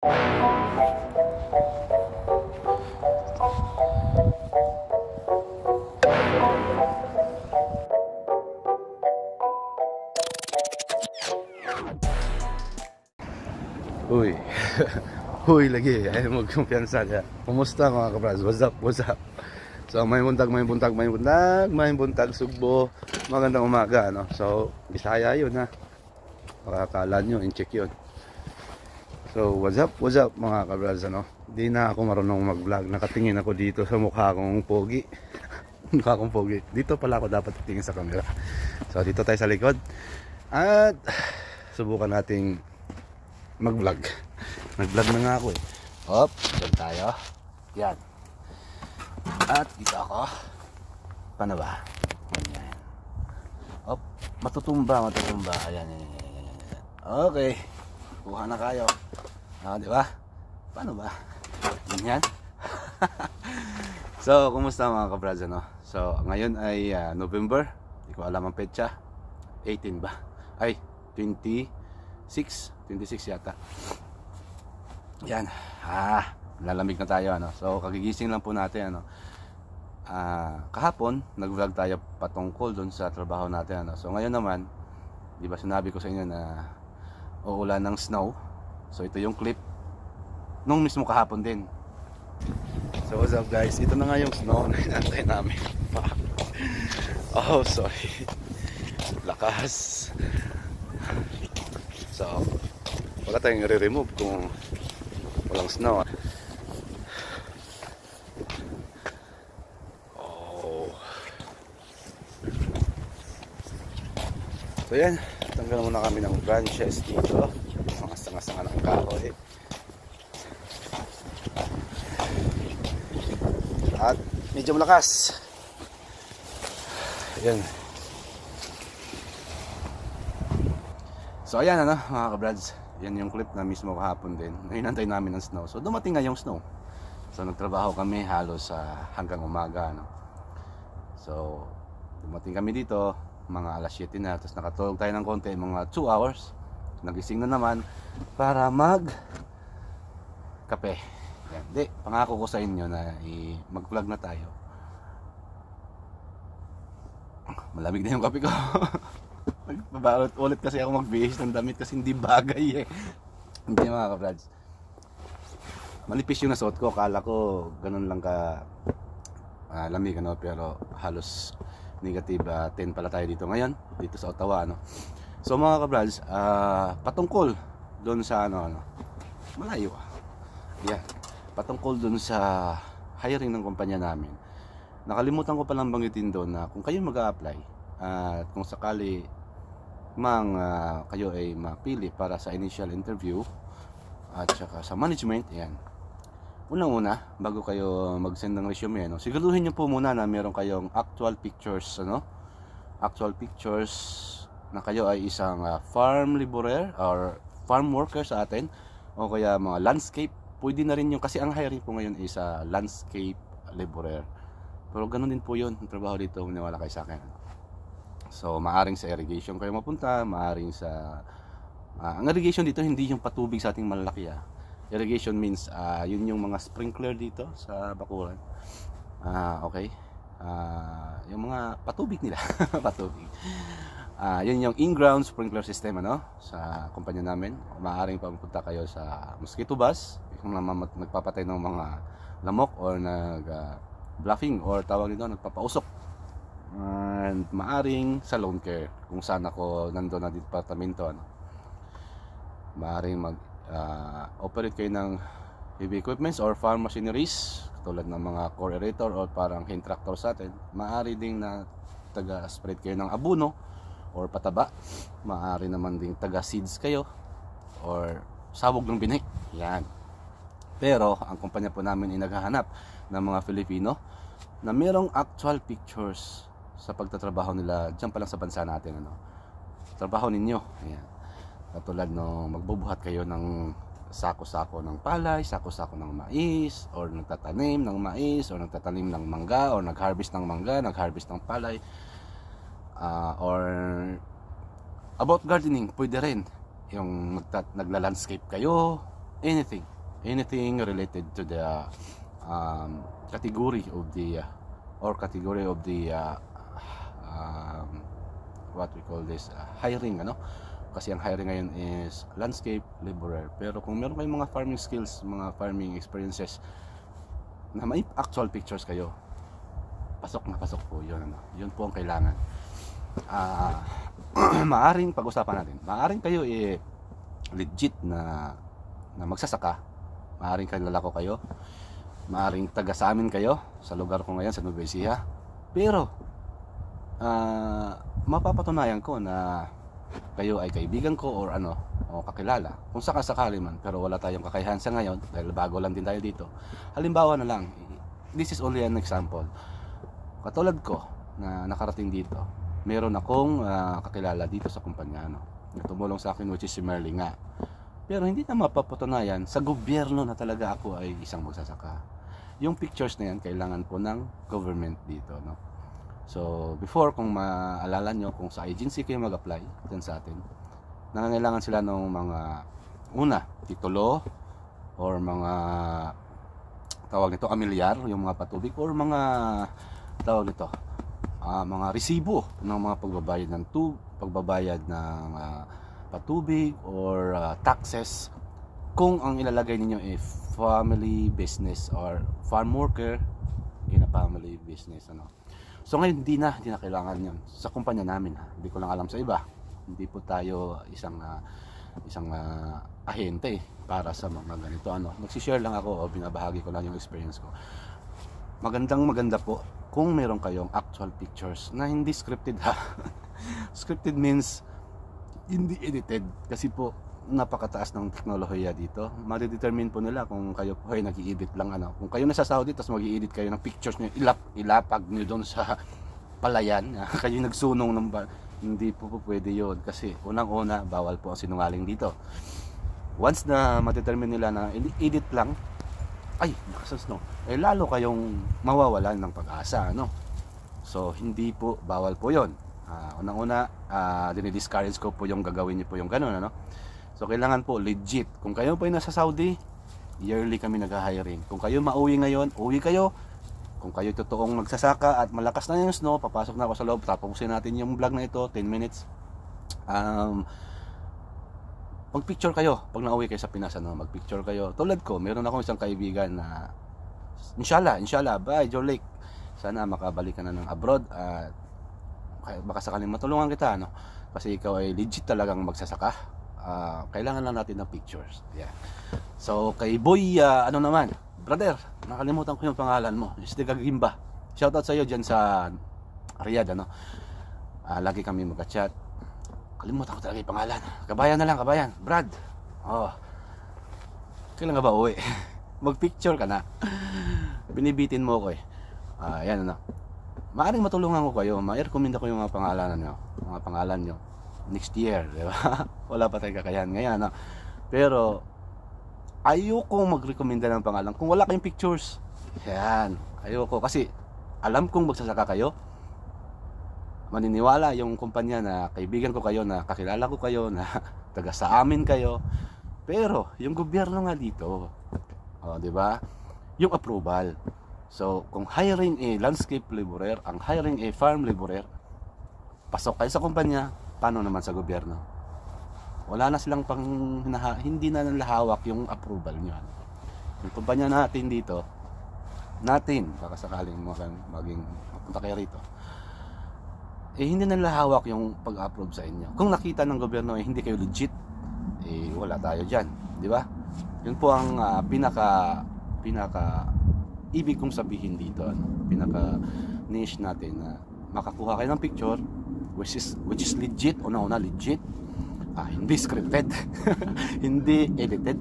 Uy. Uy lagi, ay magkumpiyansa niya. Kumusta mga kabras? What's up? What's up? So may buntag Sugbo. Magandang umaga, no? So Bisaya yun ha. Makakala nyo, in-check yun. So what's up mga kabras, ano? Di na ako marunong mag-vlog. Nakatingin ako dito sa mukha kong pogi. Mukha kong pogi. Dito pala ako dapat tingin sa camera. So dito tayo sa likod. At subukan nating mag-vlog. Nag-vlog na nga ako eh. Hop, dyan tayo. Yan. At dito ako. Paano ba? Yan. Hop, matutumba. Ayan. Okay. Kuha na kayo. Di ba? Paano ba? Ganyan. So, kumusta mga kabrads, ano? So, ngayon ay November. Hindi ko alam ang petsa. 18 ba? Ay, 26 yata. Yan. Lalamig na tayo, ano. So kagigising lang po natin, ano. Kahapon nag-vlog tayo patungkol doon sa trabaho natin, ano. So ngayon naman, 'di ba sinabi ko sa inyo na uulan ng snow. So ito yung clip nung mismo kahapon din. So what's up guys? Ito na nga yung snow na hinantay namin. Oh, sorry. Lakas. So wala tayong i-remove kung walang snow. Oh. So yan, tanggal muna kami ng branches dito. Mga sanga-sanga ng kahoy. At medyo malakas. Yan. So ayan, ano mga kabrads, yan yung clip na mismo kahapon din. Hinantay namin ng snow. So dumating nga yung snow. So nagtrabaho kami halos hanggang umaga, no? So dumating kami dito mga alas 7 na. Tapos nakatulog tayo ng konti, mga 2 hours. Nagising na naman para mag kape. Yan. Di, pangako ko sa inyo na mag-vlog na tayo. Malamig na yung kape ko. Nagbabalot ulit kasi ako magbihis ng damit kasi hindi bagay eh. Hindi mga kabrads. Malipis yung nasuot ko. Akala ko ganun lang ka lamig, ano, pero halos negative 10 pala tayo dito ngayon. Dito sa Ottawa, no? So mga kabrads, patungkol doon sa ano, malayo. Yan. Patungkol doon sa hiring ng kumpanya namin. Nakalimutan ko palang banggitin doon na kung kayo mag-a-apply at kung sakali kayo ay mapili para sa initial interview at saka sa management, yan. Unang-una, bago kayo mag-send ng resume, no, siguraduhin niyo po muna na meron kayong actual pictures, ano? Actual pictures na kayo ay isang farm laborer or farm worker sa atin, o kaya mga landscape. Pwede na rin yung, kasi ang hiring po ngayon is landscape laborer. Pero ganun din po yun ang trabaho dito, maniwala kayo sa akin. So maaring sa irrigation kayo mapunta, maaring sa ang irrigation dito hindi yung patubig sa ating malalaki. Irrigation means yun yung mga sprinkler dito sa bakuran. Okay. Yung mga patubig nila. Patubig. Yun yung in-ground sprinkler system, ano, sa kumpanya namin. Maaring papunta kayo sa mosquito bus kung nagpapatay ng mga lamok or bluffing or tawag nito nagpapausok. And maaring sa lawn care kung saan ako nandoon na departamento, ano. Maaring mag-operate kayo ng heavy equipments or farm machineries tulad ng mga core aerator or parang hand tractor sa atin. Maari ding na taga-spread kayo ng abono or pataba. Maari naman ding taga-seeds kayo or sabog ng binik. Yan. Pero ang kumpanya po namin ay naghahanap ng mga Filipino na mayroong actual pictures sa pagtatrabaho nila dyan pa lang sa bansa natin, ano. Trabaho ninyo, ayan. Katulad nung magbubuhat kayo ng sako-sako ng palay, sako-sako ng mais, or nagtatanim ng mais, or nagtatanim ng mangga, or nagharvest ng mangga, nagharvest ng palay, or about gardening, pwede rin yung nagla-landscape kayo, anything, anything related to the category of the what we call this, hiring, ano, kasi ang hiring ngayon is landscape laborer. Pero kung meron kayong mga farming skills, mga farming experiences na may actual pictures kayo, pasok na pasok po yun, ano. Yun po ang kailangan. Maaring pag-usapan natin, maaring kayo legit na magsasaka, maaring lalako kayo, maaring taga sa amin kayo sa lugar ko ngayon sa Nueva Ecija, pero mapapatunayan ko na kayo ay kaibigan ko or ano, o kakilala kung sakasakali man, pero wala tayong kakayahan sa ngayon dahil bago lang din tayo dito. Halimbawa na lang, this is only an example, katulad ko na nakarating dito, meron akong kakilala dito sa kumpanya, no, na tumulong sa akin, which is si Merly nga. Pero hindi na mapapatunayan sa gobyerno na talaga ako ay isang magsasaka. Yung pictures na yan, kailangan po ng government dito, no? So, before, kung maalala nyo, kung sa agency kayo mag-apply dyan sa atin, nangangailangan sila ng mga, una, titulo, or mga, tawag nito, amilyar, yung mga patubig, or mga, tawag nito, mga resibo ng mga pagbabayad ng patubig or taxes, kung ang ilalagay ninyo ay family business or farm worker in a family business, ano. So ngayon hindi na kailangan yun sa kumpanya namin, ha. Hindi ko lang alam sa iba, hindi po tayo isang ahente para sa mga ganito, ano. Nagsishare lang ako o binabahagi ko lang yung experience ko. Maganda po kung meron kayong actual pictures na hindi scripted, ha. Scripted means hindi edited, kasi po napakataas ng teknolohiya dito. Madidetermine po nila kung kayo po ay nag-i-edit lang, ano. Kung kayo nasa Saudi tapos mag-i-edit kayo ng pictures nyo, ilapag nyo doon sa palayan, kayo nagsunong ng hindi po pwede yun, kasi unang-una bawal po ang sinungaling dito. Once na ma-determine nila na edit lang, ay nakasas, no, lalo kayong mawawalan ng pag-asa, no. So hindi po, bawal po yun. Unang-una, dinidiscourage ko po yung gagawin niyo po yung ganun, ano. So kailangan po legit. Kung kayo po ay nasa Saudi, yearly kami nag-hiring. Kung kayo mauwi ngayon, uwi kayo. Kung kayo totoong magsasaka at malakas na yung snow, papasok na ako sa loob, tapusin natin yung vlog na ito, 10 minutes. Mag-picture kayo pag nauwi kayo sa Pinas, ano, mag-picture kayo. Tulad ko, meron akong isang kaibigan na inshallah, bye Jorlake. Sana makabalik ka na ng abroad at baka sakaling matulungan kita, ano, kasi ikaw ay legit talagang magsasaka. Kailangan lang natin ng pictures. Yeah. So kay Boy, ano naman, brother, nakalimutan ko yung pangalan mo, Steve Gagimba. Shoutout sa iyo dyan sa Riyadh, ano. Lagi kami magka-chat. Kalimutan ko talaga yung pangalan. Kabayan na lang, kabayan. Brad. Kailan nga ba uwi? Mag-picture ka na. Binibitin mo ko eh. Yan, ano. Maaring matulungan ko kayo. Ma-recommend ko yung mga pangalan nyo. Next year, di ba? Wala pa tayong kakayahan ngayon, no? Pero ayoko mag-recommenda ng pangalan kung wala kayong pictures. Yan, ayoko, kasi alam kong magsasaka kayo, maniniwala yung kumpanya na kaibigan ko kayo, na kakilala ko kayo, na taga sa amin kayo. Pero yung gobyerno nga dito, di ba? Yung approval. So kung hiring a landscape laborer, ang hiring a farm laborer, pasok kayo sa kumpanya. Paano naman sa gobyerno? Wala na silang hindi na nalahawak yung approval nyo. Yung kumpanya natin dito, baka sakaling maging mapunta kayo rito, hindi na nalahawak yung pag-approve sa inyo. Kung nakita ng gobyerno hindi kayo legit, wala tayo dyan, di ba? Yun po ang pinaka ibig kong sabihin dito, ano? Pinaka niche natin na makakuha kayo ng picture which is legit, una legit, hindi scripted, hindi edited.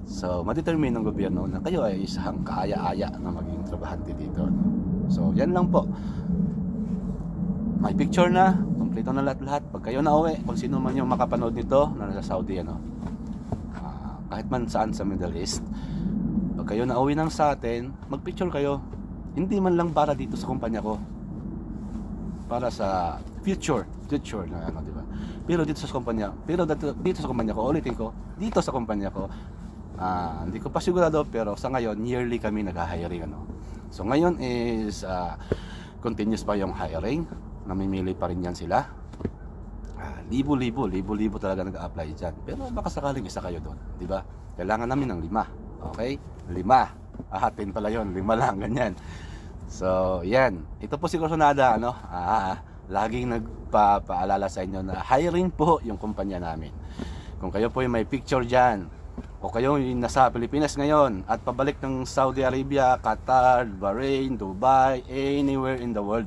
So ma-determine ng gobyerno na kayo ay isang kaaya-aya na maging trabahante dito. So yan lang po, may picture na, kompleto na lahat. Pag kayo nauwi, kung sino man yung makapanood nito na nasa Saudi, ano, kahit man saan sa Middle East, pag kayo nauwi ng sa atin, magpicture kayo, hindi man lang para dito sa kumpanya ko, para sa future na, ano, di ba? Pero dito sa kumpanya ko, ulitin ko, dito sa kumpanya ko, Hindi ko pa sigurado, pero sa ngayon yearly kami nag-hiring, ano. So ngayon is continuous pa yung hiring, namimili pa rin yan sila. Libo-libo talaga nag-a-apply dyan, pero baka sakaling isa kayo doon, di ba? Kailangan namin ng 5, okay? 5, ahatin pala yon, 5 lang, ganyan. So yan, ito po si Corsonada, ano, laging nagpapaalala sa inyo na hiring po yung kumpanya namin. Kung kayo po yung may picture dyan, o kayo yung nasa Pilipinas ngayon at pabalik ng Saudi Arabia, Qatar, Bahrain, Dubai, anywhere in the world,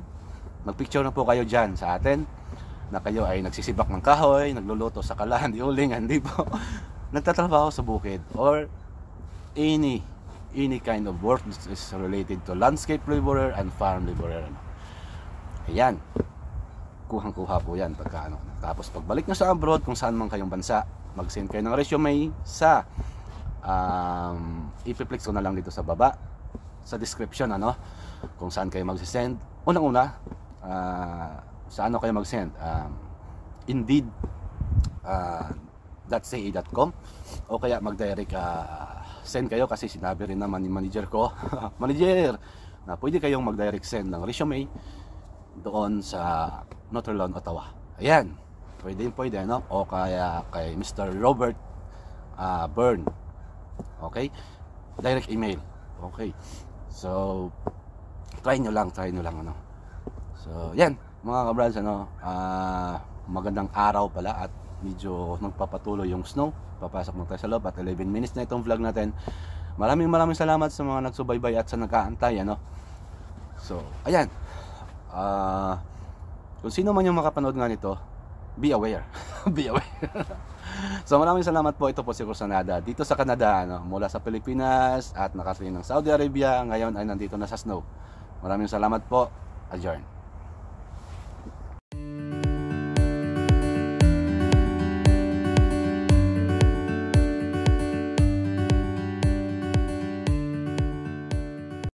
magpicture na po kayo dyan sa atin na kayo ay nagsisibak ng kahoy, nagluluto sa kalan, di uling, hindi po nagtatrabaho sa bukid, or any kind of work that is related to landscape laborer and farm laborer, ano. Ayan, kuhang-kuha po yan pagka, ano. Tapos pagbalik nyo sa abroad, kung saan man kayong bansa, mag-send kayo ng resume sa ipiplex ko na lang dito sa baba sa description, ano, kung saan kayo mag-send. Unang-una, sa ano kayo mag-send, indeed.ca.com, o kaya mag-direct send kayo, kasi sinabi rin naman ni manager ko manager, na pwede kayong mag-direct send ng resume doon sa Notre Dame, Ottawa. Ayan, pwede, ano, o kaya kay Mr. Robert Byrne, okay, direct email, okay. So try nyo lang, ano. So yan mga kabrals, ano, magandang araw pala at medyo nagpapatuloy yung snow. Papasok na tayo sa loob at 11 minutes na itong vlog natin. Maraming salamat sa mga nagsubaybay at sa nag-aantay, ano. So ayan, kung sino man yung makapanood nga nito, be aware be aware. So maraming salamat po. Ito po si Corsonada dito sa Canada, ano, mula sa Pilipinas at nakarating ng Saudi Arabia, ngayon ay nandito na sa snow. Maraming salamat po. Adjourn.